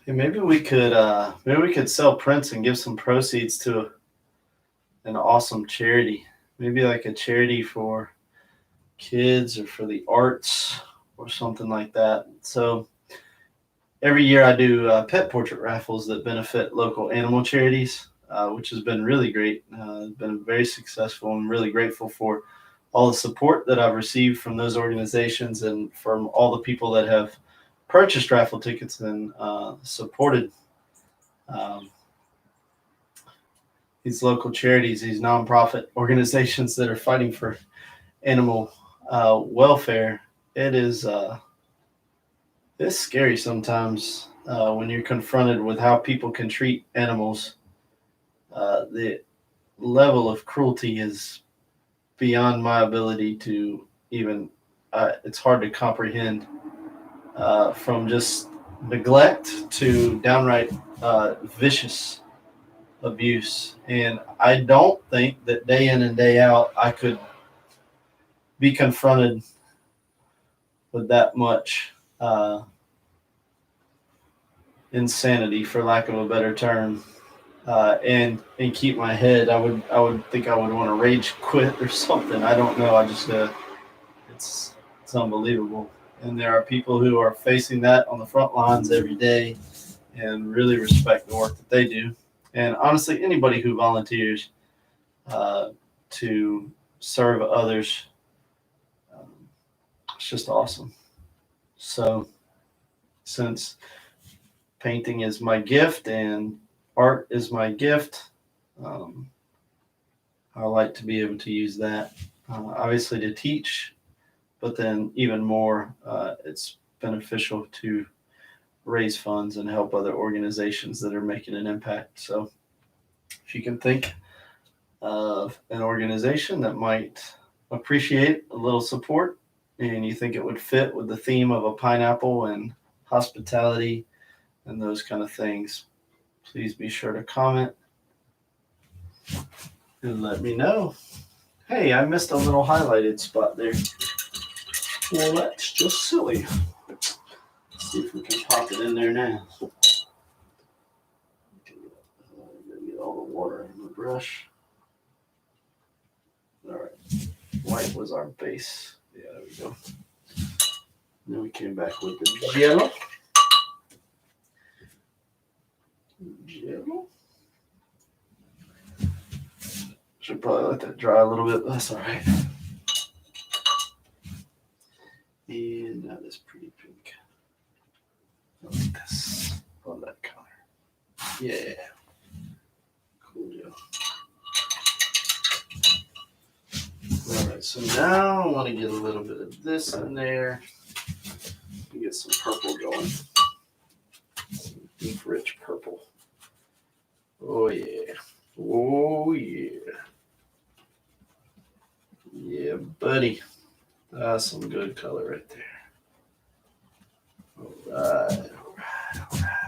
maybe we could sell prints and give some proceeds to an awesome charity, maybe like a charity for kids or for the arts or something like that. So every year I do pet portrait raffles that benefit local animal charities, which has been really great. Been very successful. I'm really grateful for all the support that I've received from those organizations and from all the people that have purchased raffle tickets and supported um, these local charities, these nonprofit organizations that are fighting for animal welfare. It is it's scary sometimes when you're confronted with how people can treat animals. The level of cruelty is beyond my ability to even. It's hard to comprehend. From just neglect to downright vicious abuse. And I don't think that day in and day out I could be confronted with that much insanity, for lack of a better term, and keep my head. I would think I would want to rage quit or something. I don't know. I just it's unbelievable. And there are people who are facing that on the front lines every day and really respect the work that they do. And honestly, anybody who volunteers uh, to serve others, um, it's just awesome. So, since painting is my gift and art is my gift, um, I like to be able to use that, obviously, to teach, but then even more, it's beneficial to raise funds and help other organizations that are making an impact. So, if you can think of an organization that might appreciate a little support and you think it would fit with the theme of a pineapple and hospitality and those kind of things, please be sure to comment and let me know. Hey, I missed a little highlighted spot there. Well, that's just silly. Let's see if we can pop it in there now. Get all the water in the brush. All right. White was our base. Yeah, there we go. And then we came back with the yellow. Yellow. Should probably let that dry a little bit, but that's all right. And now this pretty pink. I like this. Love that color. Yeah. Cool deal. All right, so now I want to get a little bit of this in there. Get some purple going. Some deep, rich purple. Oh, yeah. Oh, yeah. Yeah, buddy. That's some good color right there. All right, all right, all right.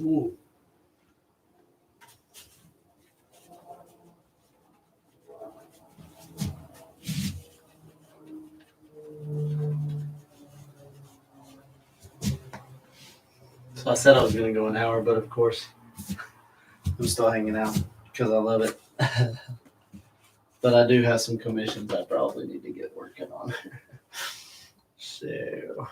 Ooh. So I said I was going to go an hour, but of course, I'm still hanging out because I love it. But I do have some commissions I probably need to get working on. So,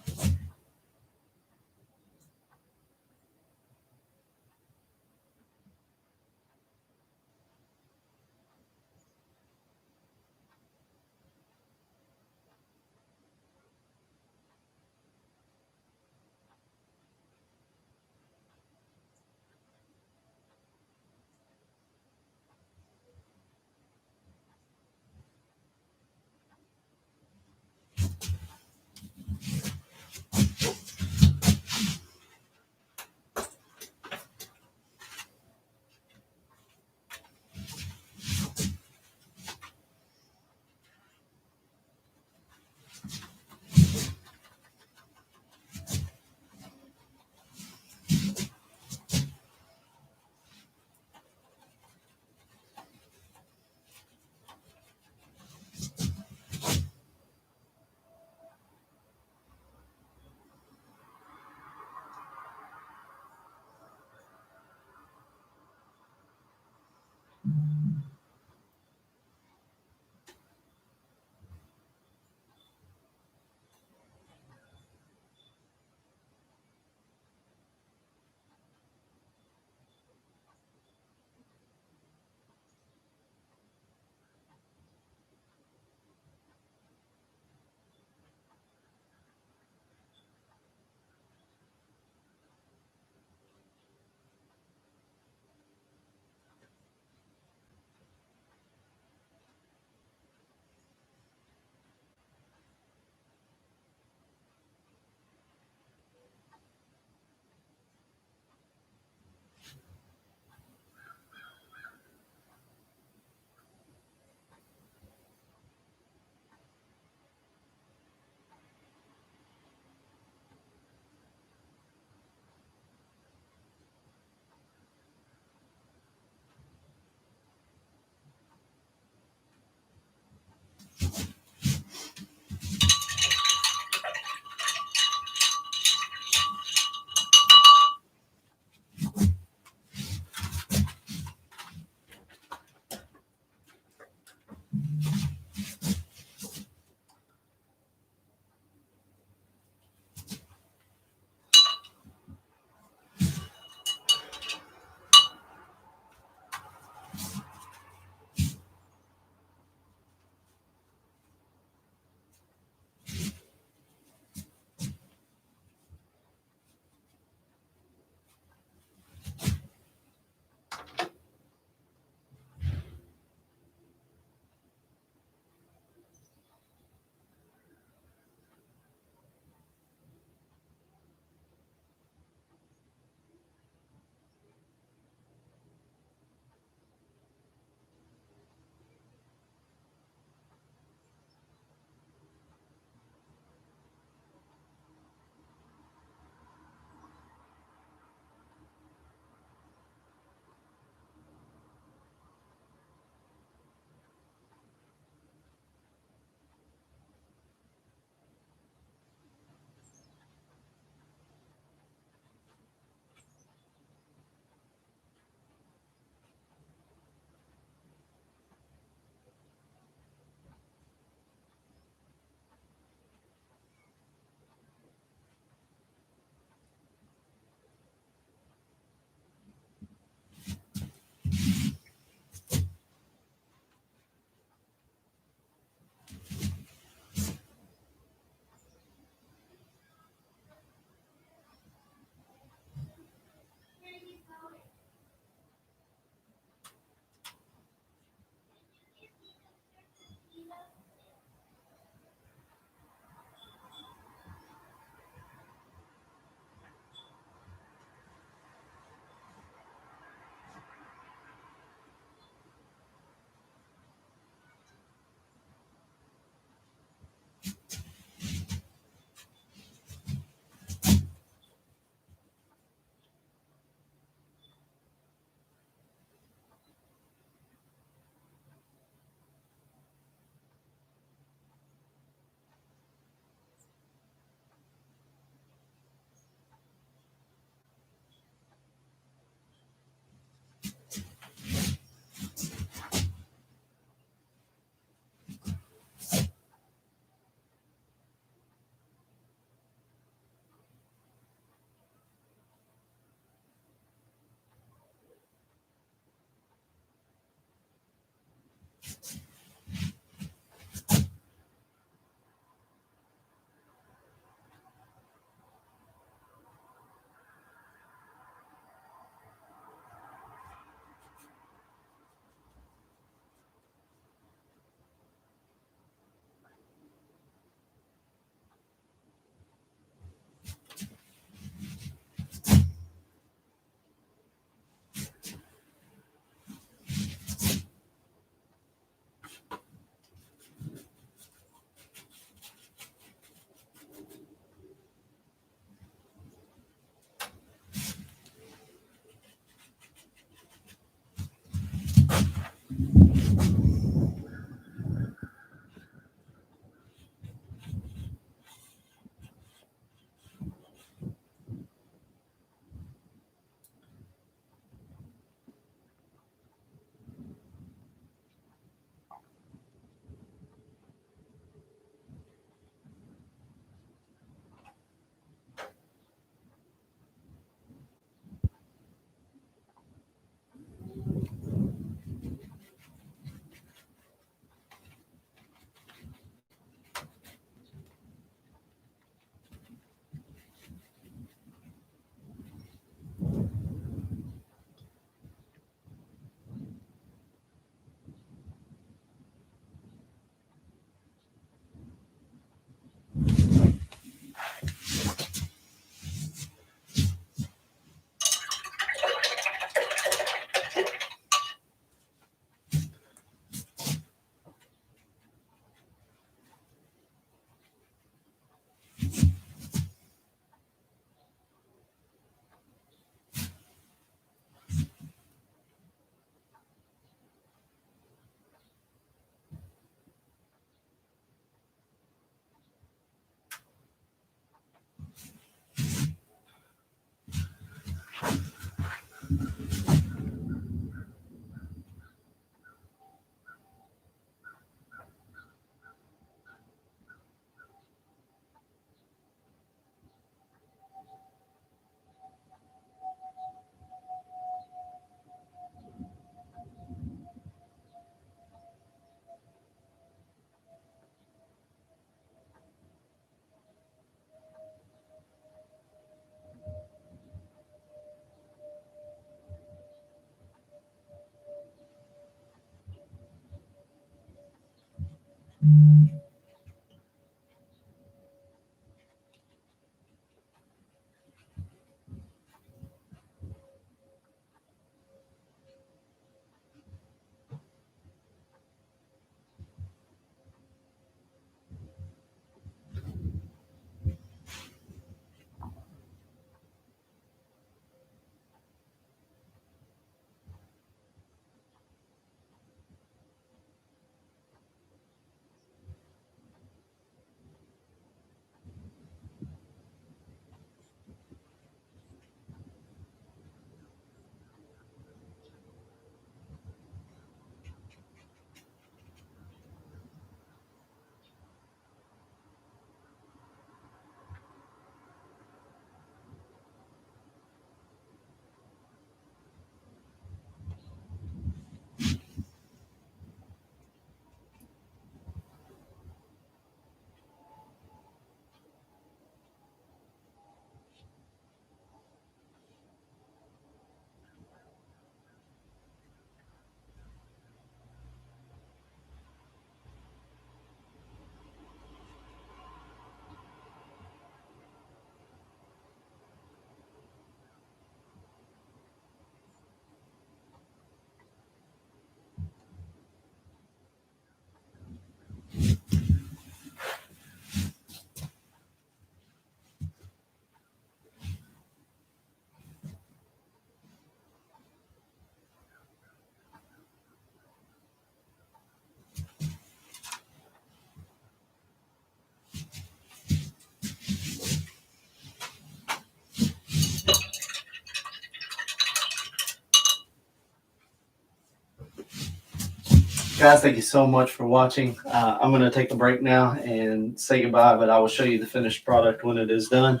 Guys, thank you so much for watching. I'm going to take a break now and say goodbye, but I will show you the finished product when it is done.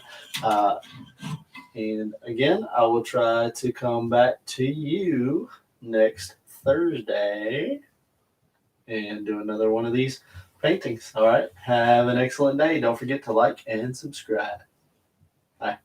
And again, I will try to come back to you next Thursday. and do another one of these paintings. All right. Have an excellent day. Don't forget to like and subscribe. Bye.